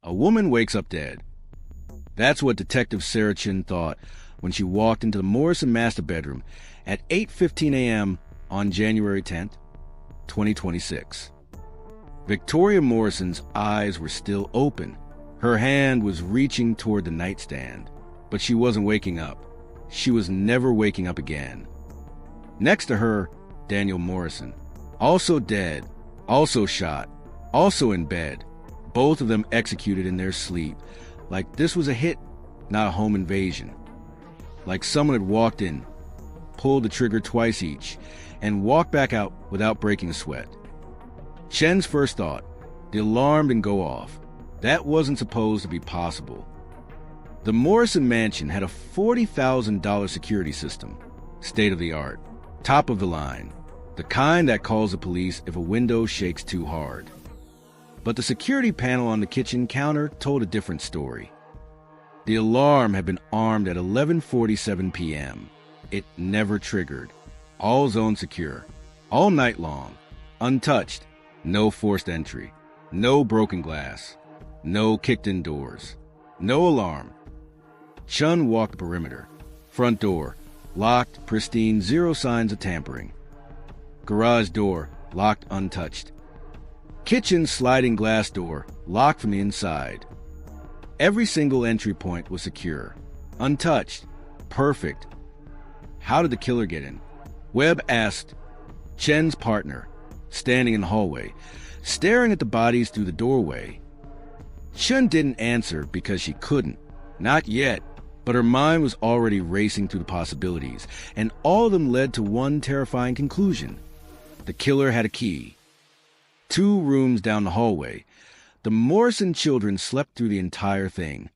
A woman wakes up dead. That's what Detective Sarah Chin thought when she walked into the Morrison master bedroom at 8:15 a.m. on January 10th, 2026. Victoria Morisson's eyes were still open. Her hand was reaching toward the nightstand, but she wasn't waking up. She was never waking up again. Next to her, Daniel Morisson, also dead, also shot, also in bed, both of them executed in their sleep, like this was a hit, not a home invasion. Like someone had walked in, pulled the trigger twice each, and walked back out without breaking a sweat. Chen's first thought, the alarm didn't go off. That wasn't supposed to be possible. The Morisson mansion had a $40,000 security system, state-of-the-art, top of the line, the kind that calls the police if a window shakes too hard. But the security panel on the kitchen counter told a different story. The alarm had been armed at 11:47 p.m. It never triggered. All zones secure. All night long. Untouched. No forced entry. No broken glass. No kicked-in doors. No alarm. Chun walked the perimeter. Front door. Locked, pristine, zero signs of tampering. Garage door. Locked, untouched. Kitchen sliding glass door. Locked from the inside. Every single entry point was secure. Untouched. Perfect. How did the killer get in? Webb asked Chen's partner, standing in the hallway, staring at the bodies through the doorway. Chen didn't answer because she couldn't. Not yet. But her mind was already racing through the possibilities, and all of them led to one terrifying conclusion. The killer had a key. 2 rooms down the hallway, the Morisson children slept through the entire thing.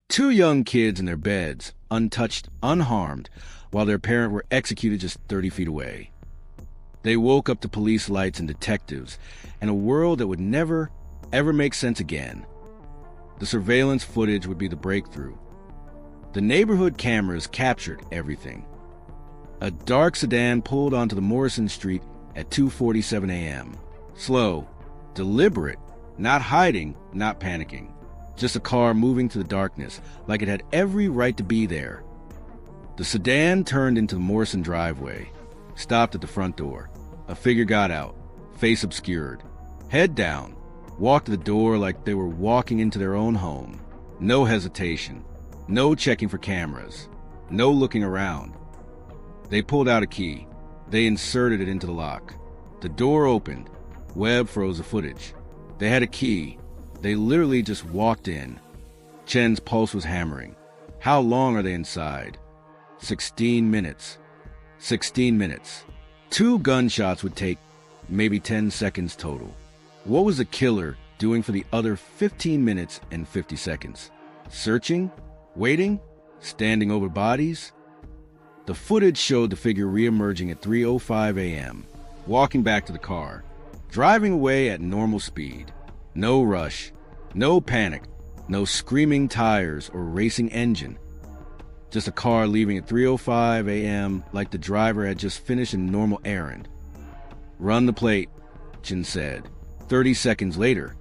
2 young kids in their beds, untouched, unharmed, while their parent were executed just 30 feet away. They woke up to police lights and detectives, and a world that would never, ever make sense again. The surveillance footage would be the breakthrough. The neighborhood cameras captured everything. A dark sedan pulled onto the Morrison Street at 2:47 a.m. Slow, deliberate, not hiding, not panicking. Just a car moving through the darkness, like it had every right to be there. The sedan turned into the Morrison driveway, stopped at the front door. A figure got out, face obscured, head down, walked to the door like they were walking into their own home. No hesitation. No checking for cameras. No looking around. They pulled out a key. They inserted it into the lock. The door opened. Webb froze the footage. They had a key. They literally just walked in. Chen's pulse was hammering. How long are they inside? 16 minutes. 16 minutes. 2 gunshots would take maybe 10 seconds total. What was the killer doing for the other 15 minutes and 50 seconds? Searching? Waiting? Standing over bodies? The footage showed the figure re-emerging at 3:05 a.m., walking back to the car, driving away at normal speed. No rush, no panic, no screaming tires or racing engine. Just a car leaving at 3:05 a.m. like the driver had just finished a normal errand. Run the plate, Chin said. 30 seconds later,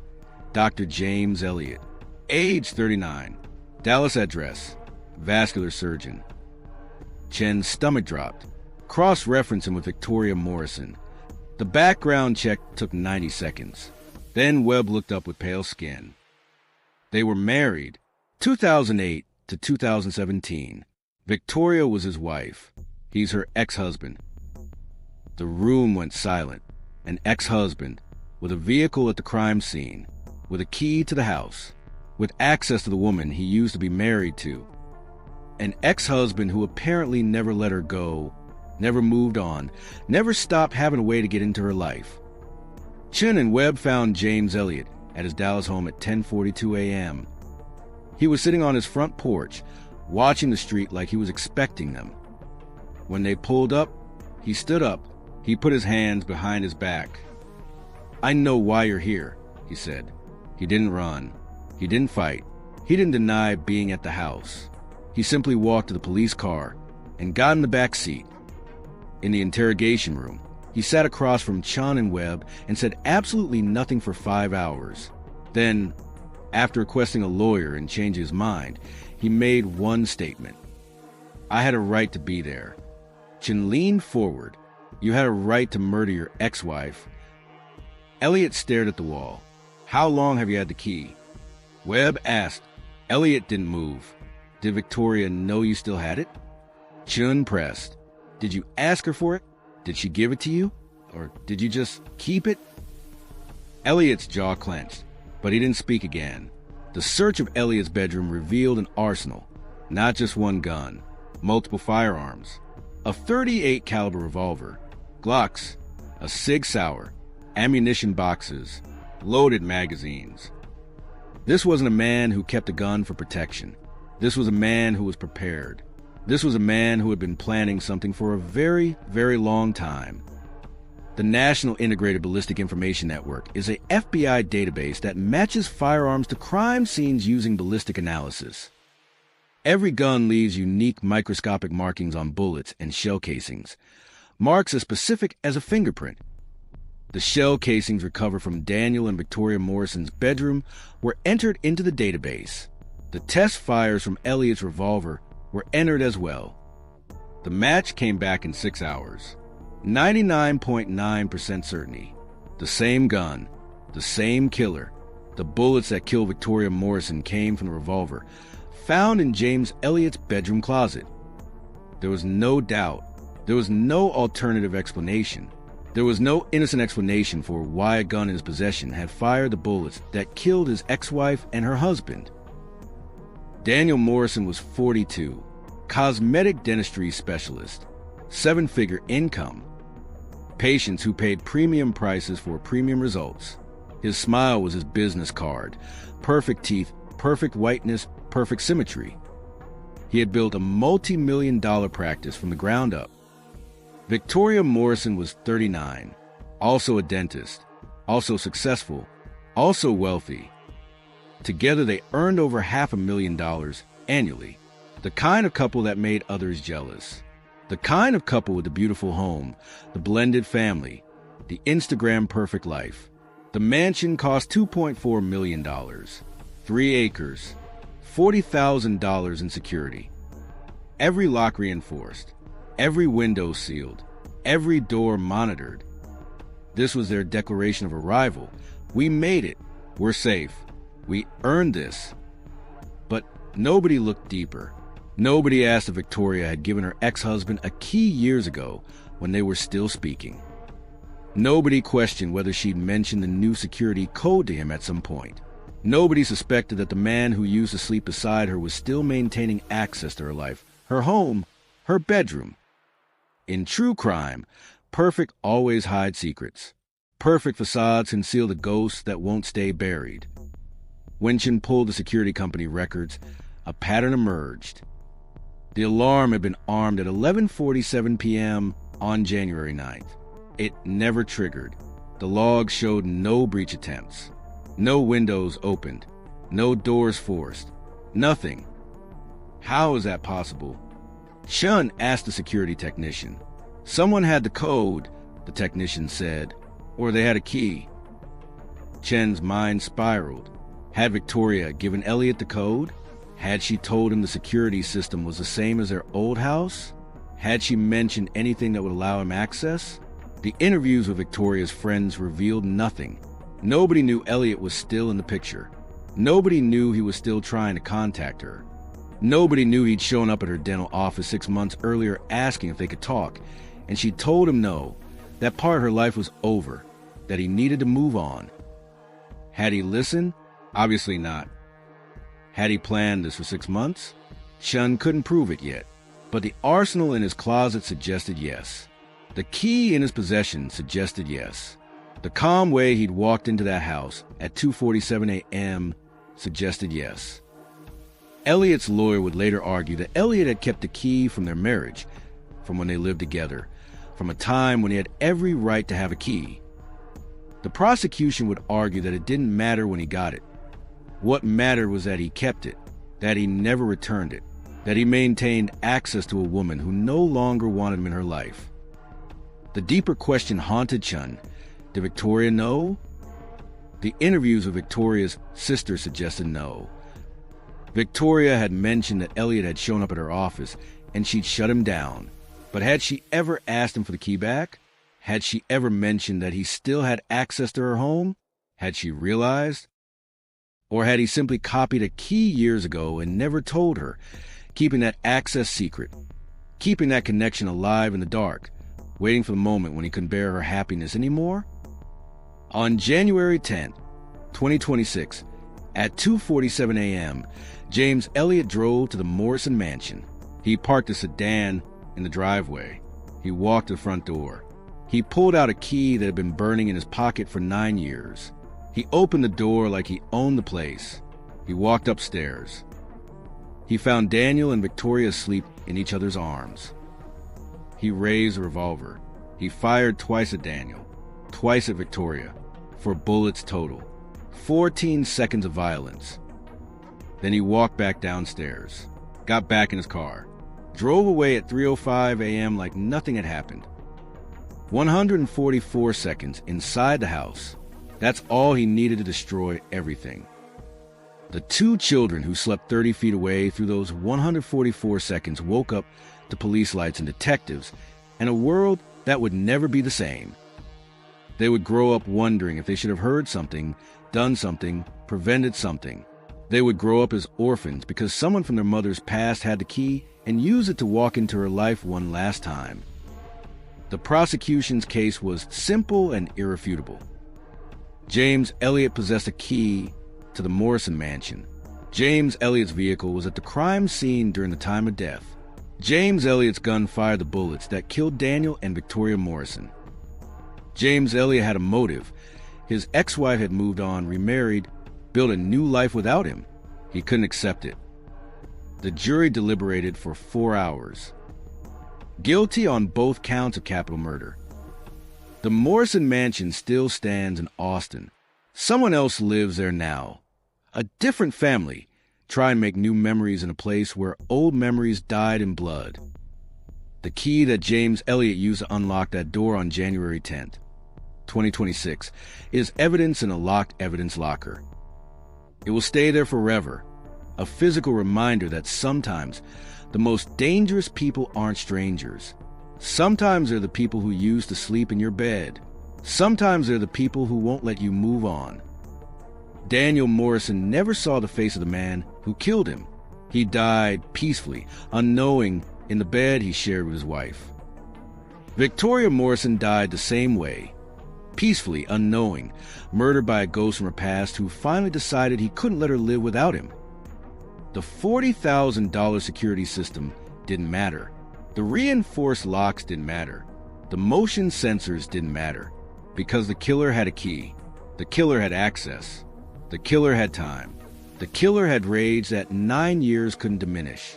Dr. James Elliott, age 39. Dallas address, vascular surgeon. Chen's stomach dropped. Cross-reference him with Victoria Morisson. The background check took 90 seconds. Then Webb looked up with pale skin. They were married, 2008 to 2017. Victoria was his wife. He's her ex-husband. The room went silent. An ex-husband, with a vehicle at the crime scene, with a key to the house, with access to the woman he used to be married to. An ex-husband who apparently never let her go, never moved on, never stopped having a way to get into her life. Chin and Webb found James Elliott at his Dallas home at 10:42 a.m. He was sitting on his front porch, watching the street like he was expecting them. When they pulled up, he stood up. He put his hands behind his back. "I know why you're here," he said. He didn't run. He didn't fight. He didn't deny being at the house. He simply walked to the police car and got in the back seat. In the interrogation room, he sat across from Chun and Webb and said absolutely nothing for 5 hours. Then, After requesting a lawyer and changing his mind, he made one statement. "I had a right to be there." Chen leaned forward. "You had a right to murder your ex-wife." Elliot stared at the wall. "How long have you had the key?" Webb asked. Elliot didn't move. "Did Victoria know you still had it?" Chun pressed. "Did you ask her for it? Did she give it to you? Or did you just keep it?" Elliot's jaw clenched, but he didn't speak again. The search of Elliot's bedroom revealed an arsenal, not just one gun, multiple firearms, a .38 caliber revolver, Glocks, a Sig Sauer, ammunition boxes, loaded magazines. This wasn't a man who kept a gun for protection. This was a man who was prepared. This was a man who had been planning something for a very, very long time. The National Integrated Ballistic Information Network is a FBI database that matches firearms to crime scenes using ballistic analysis. Every gun leaves unique microscopic markings on bullets and shell casings, marks as specific as a fingerprint. The shell casings recovered from Daniel and Victoria Morisson's bedroom were entered into the database. The test fires from Elliot's revolver were entered as well. The match came back in 6 hours. 99.9% certainty. The same gun, the same killer. The bullets that killed Victoria Morisson came from the revolver found in James Elliot's bedroom closet. There was no doubt. There was no alternative explanation. There was no innocent explanation for why a gun in his possession had fired the bullets that killed his ex-wife and her husband. Daniel Morisson was 42, cosmetic dentistry specialist, 7-figure income, patients who paid premium prices for premium results. His smile was his business card, perfect teeth, perfect whiteness, perfect symmetry. He had built a multi-million-dollar practice from the ground up. Victoria Morisson was 39, also a dentist, also successful, also wealthy. Together they earned over $500,000 annually. The kind of couple that made others jealous. The kind of couple with the beautiful home, the blended family, the Instagram perfect life. The mansion cost $2.4 million, 3 acres, $40,000 in security. Every lock reinforced, every window sealed, every door monitored. This was their declaration of arrival. We made it. We're safe. We earned this. But nobody looked deeper. Nobody asked if Victoria had given her ex-husband a key years ago when they were still speaking. Nobody questioned whether she'd mentioned the new security code to him at some point. Nobody suspected that the man who used to sleep beside her was still maintaining access to her life, her home, her bedroom. In true crime, perfect always hides secrets. Perfect facades conceal the ghosts that won't stay buried. When Chen pulled the security company records, a pattern emerged. The alarm had been armed at 11:47 p.m. on January 9th. It never triggered. The logs showed no breach attempts. No windows opened. No doors forced. Nothing. How is that possible? Chun asked the security technician. Someone had the code, the technician said, or they had a key. Chen's mind spiraled. Had Victoria given Elliot the code? Had she told him the security system was the same as their old house? Had she mentioned anything that would allow him access? The interviews with Victoria's friends revealed nothing. Nobody knew Elliot was still in the picture. Nobody knew he was still trying to contact her. Nobody knew he'd shown up at her dental office 6 months earlier asking if they could talk, and she told him no, that part of her life was over, that he needed to move on. Had he listened? Obviously not. Had he planned this for 6 months? Chun couldn't prove it yet, but the arsenal in his closet suggested yes. The key in his possession suggested yes. The calm way he'd walked into that house at 2:47 a.m. suggested yes. Elliot's lawyer would later argue that Elliot had kept the key from their marriage, from when they lived together, from a time when he had every right to have a key. The prosecution would argue that it didn't matter when he got it. What mattered was that he kept it, that he never returned it, that he maintained access to a woman who no longer wanted him in her life. The deeper question haunted Chun. Did Victoria know? The interviews with Victoria's sister suggested no. Victoria had mentioned that Elliot had shown up at her office and she'd shut him down. But had she ever asked him for the key back? Had she ever mentioned that he still had access to her home? Had she realized? Or had he simply copied a key years ago and never told her, keeping that access secret, keeping that connection alive in the dark, waiting for the moment when he couldn't bear her happiness anymore? On January 10th, 2026, at 2:47 a.m., James Elliot drove to the Morisson mansion. He parked a sedan in the driveway. He walked to the front door. He pulled out a key that had been burning in his pocket for 9 years. He opened the door like he owned the place. He walked upstairs. He found Daniel and Victoria asleep in each other's arms. He raised a revolver. He fired twice at Daniel, twice at Victoria, 4 bullets total. 14 seconds of violence. Then he walked back downstairs, got back in his car, drove away at 3:05 a.m. like nothing had happened. 144 seconds inside the house. That's all he needed to destroy everything. The 2 children who slept 30 feet away through those 144 seconds woke up to police lights and detectives and a world that would never be the same. They would grow up wondering if they should have heard something, done something, prevented something. They would grow up as orphans because someone from their mother's past had the key and used it to walk into her life one last time. The prosecution's case was simple and irrefutable. James Elliot possessed a key to the Morisson mansion. James Elliot's vehicle was at the crime scene during the time of death. James Elliot's gun fired the bullets that killed Daniel and Victoria Morisson. James Elliot had a motive. His ex-wife had moved on, remarried, built a new life without him. He couldn't accept it. The jury deliberated for 4 hours. Guilty on both counts of capital murder. The Morisson mansion still stands in Austin. Someone else lives there now. A different family try and make new memories in a place where old memories died in blood. The key that James Elliot used to unlock that door on January 10th, 2026, is evidence in a locked evidence locker. It will stay there forever, a physical reminder that sometimes the most dangerous people aren't strangers. Sometimes they're the people who used to sleep in your bed. Sometimes they're the people who won't let you move on. Daniel Morisson never saw the face of the man who killed him. He died peacefully, unknowing, in the bed he shared with his wife. Victoria Morisson died the same way, peacefully, unknowing, murdered by a ghost from her past who finally decided he couldn't let her live without him. The $40,000 security system didn't matter. The reinforced locks didn't matter. The motion sensors didn't matter. Because the killer had a key. The killer had access. The killer had time. The killer had rage that 9 years couldn't diminish.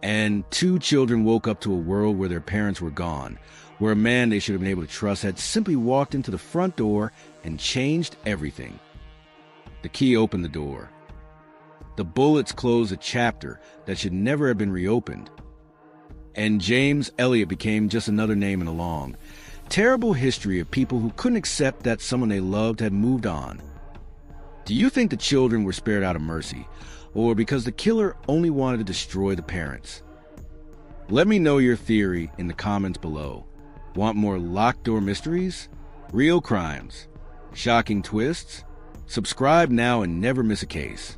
And 2 children woke up to a world where their parents were gone, where a man they should have been able to trust had simply walked into the front door and changed everything. The key opened the door. The bullets closed a chapter that should never have been reopened. And James Elliot became just another name in a long, terrible history of people who couldn't accept that someone they loved had moved on. Do you think the children were spared out of mercy, or because the killer only wanted to destroy the parents? Let me know your theory in the comments below. Want more locked door mysteries? Real crimes? Shocking twists? Subscribe now and never miss a case.